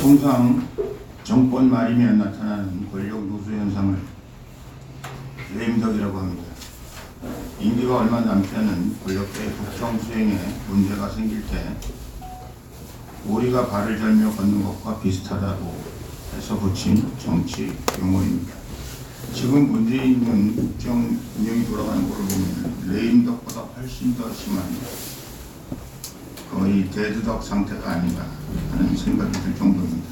통상 정권 말이면 나타나는 권력 누수 현상을 레임덕이라고 합니다. 임기가 얼마 남지 않은 권력계의 국정 수행에 문제가 생길 때 오리가 발을 절며 걷는 것과 비슷하다고 해서 붙인 정치 용어입니다. 지금 문재인 국정 운영이 돌아가는 것을 보면 레임덕보다 훨씬 더 심한 거의 데드덕 상태가 아닌가 하는 생각이 들 정도입니다.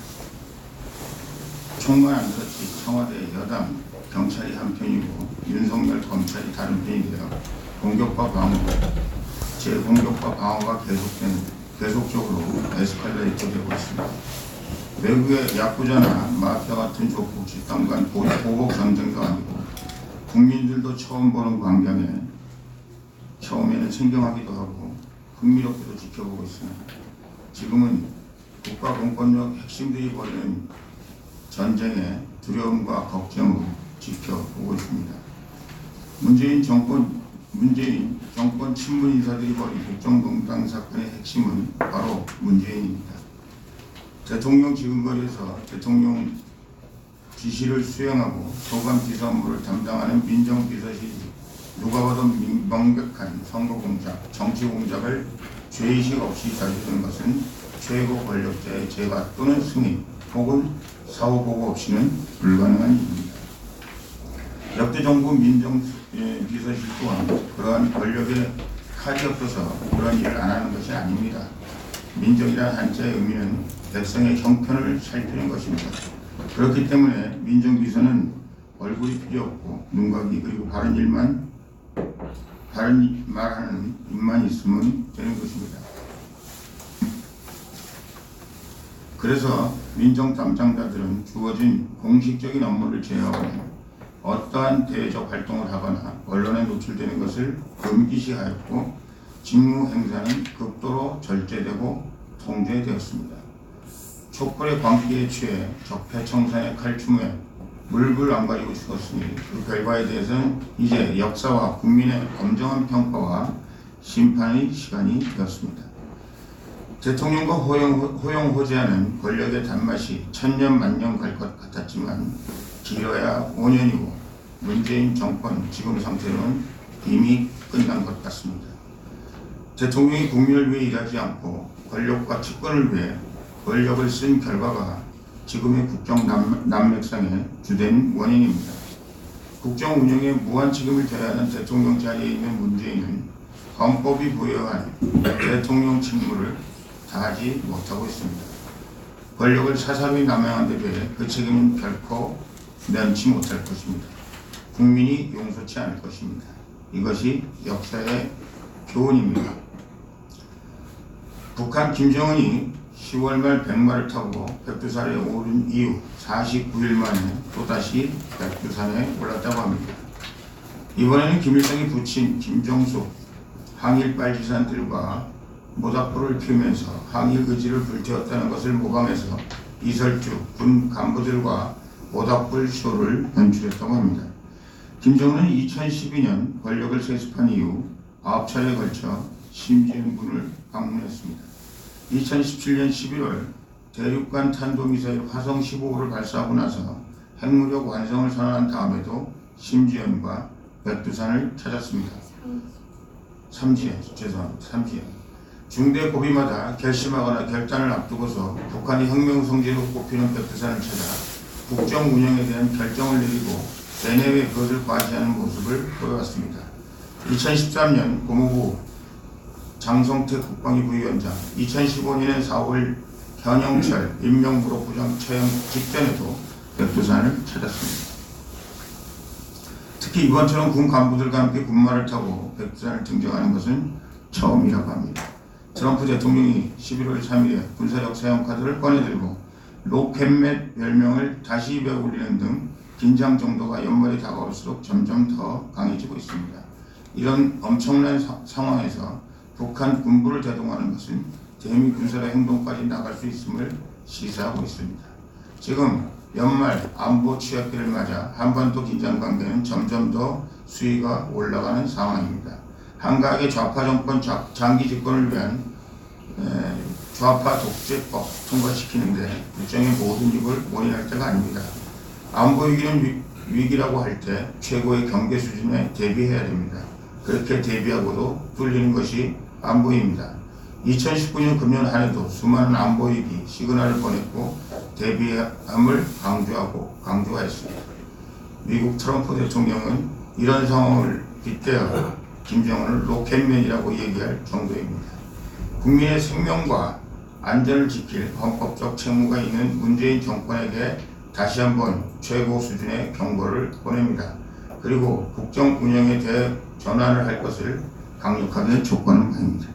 총괄 안서치 청와대 여당 경찰이 한편이고 윤석열 검찰이 다른 편인데요. 공격과 방어, 재공격과 방어가 계속적으로 에스컬레이터 되고 있습니다. 외국의 야쿠자나 마피아 같은 조폭 집단 간 보복 전쟁도 아니고 국민들도 처음 보는 광경에 처음에는 생경하기도 하고 흥미롭게도 지켜보고 있습니다. 지금은 국가 공권력 핵심들이 벌이는 전쟁의 두려움과 걱정으로 지켜보고 있습니다. 문재인 정권 친문 인사들이 벌인 국정농단 사건의 핵심은 바로 문재인입니다. 대통령 지금거리에서 대통령 지시를 수행하고 소관 비서 업무를 담당하는 민정비서실이 누가 봐도 명백한 선거 공작, 정치 공작을 죄의식 없이 저지르는 것은 최고 권력자의 재가 또는 승인 혹은 사후보고 없이는 불가능한 일입니다. 역대 정부 민정비서실 또한 그러한 권력의 칼이 없어서 그런 일을 안 하는 것이 아닙니다. 민정이란 한자의 의미는 백성의 형편을 살피는 것입니다. 그렇기 때문에 민정비서는 얼굴이 필요 없고 눈각이 그리고 바른 말하는 입만 있으면 되는 것입니다. 그래서 민정 담당자들은 주어진 공식적인 업무를 제어하고 어떠한 대외적 활동을 하거나 언론에 노출되는 것을 금기시하였고 직무 행사는 극도로 절제되고 통제되었습니다. 촛불의 광기에 취해 적폐청산의 칼춤에 물불 안 가리고 죽었으니 그 결과에 대해서는 이제 역사와 국민의 엄정한 평가와 심판의 시간이 되었습니다. 대통령과 호용호재하는 권력의 단맛이 천년 만년 갈 것 같았지만 길어야 5년이고 문재인 정권 지금 상태로는 이미 끝난 것 같습니다. 대통령이 국민을 위해 일하지 않고 권력과 집권을 위해 권력을 쓴 결과가 지금의 국정 난맥상의 주된 원인입니다. 국정 운영에 무한 책임을 져야 하는 대통령 자리에 있는 문재인은 헌법이 부여한 대통령 직무를 다하지 못하고 있습니다. 권력을 사사로이 남용한 데 비해 그 책임은 결코 면치 못할 것입니다. 국민이 용서치 않을 것입니다. 이것이 역사의 교훈입니다. 북한 김정은이 10월 말 백마를 타고 백두산에 오른 이후 49일 만에 또다시 백두산에 올랐다고 합니다. 이번에는 김일성이 붙인 김정숙 항일빨지산들과 모닥불을 피우면서 항일 의지를 불태웠다는 것을 모방해서 이설주 군 간부들과 모닥불 쇼를 연출했다고 합니다. 김정은은 2012년 권력을 세습한 이후 9차례에 걸쳐 심지은군을 방문했습니다. 2017년 11월 대륙간 탄도미사일 화성 15호를 발사하고 나서 핵무력 완성을 선언한 다음에도 심지연과 백두산을 찾았습니다. 삼지연. 중대 고비마다 결심하거나 결단을 앞두고서 북한이 혁명 성지로 꼽히는 백두산을 찾아 국정 운영에 대한 결정을 내리고 내내외 그것을 과시하는 모습을 보여왔습니다. 2013년 고무부 장성태 국방위 부위원장, 2015년에 4월 현영철 인명부로 부장 처형 직전에도 백두산을 찾았습니다. 특히 이번처럼 군 간부들과 함께 군말을 타고 백두산을 등정하는 것은 처음이라고 합니다. 트럼프 대통령이 11월 3일에 군사력 사용 카드를 꺼내들고 로켓맨 별명을 다시 입에 올리는 등 긴장 정도가 연말이 다가올수록 점점 더 강해지고 있습니다. 이런 엄청난 상황에서 북한 군부를 대동하는 것은 대미 군사력 행동까지 나갈 수 있음을 시사하고 있습니다. 지금 연말 안보 취약기를 맞아 한반도 긴장 관계는 점점 더 수위가 올라가는 상황입니다. 한각의 좌파 정권 장기 집권을 위한 좌파 독재법 통과시키는데 일정의 모든 입을 원인할 때가 아닙니다. 안보 위기라고 할 때 최고의 경계 수준에 대비해야 됩니다. 그렇게 대비하고도 뚫리는 것이 안보입니다. 2019년 금년 한 해도 수많은 안보 위기 시그널을 보냈고 대비함을 강조하였습니다. 미국 트럼프 대통령은 이런 상황을 빗대어 김정은을 로켓맨이라고 얘기할 정도입니다. 국민의 생명과 안전을 지킬 헌법적 책무가 있는 문재인 정권에게 다시 한번 최고 수준의 경고를 보냅니다. 그리고 국정 운영에 대해 전환을 할 것을 강력하게 촉구하는 바입니다.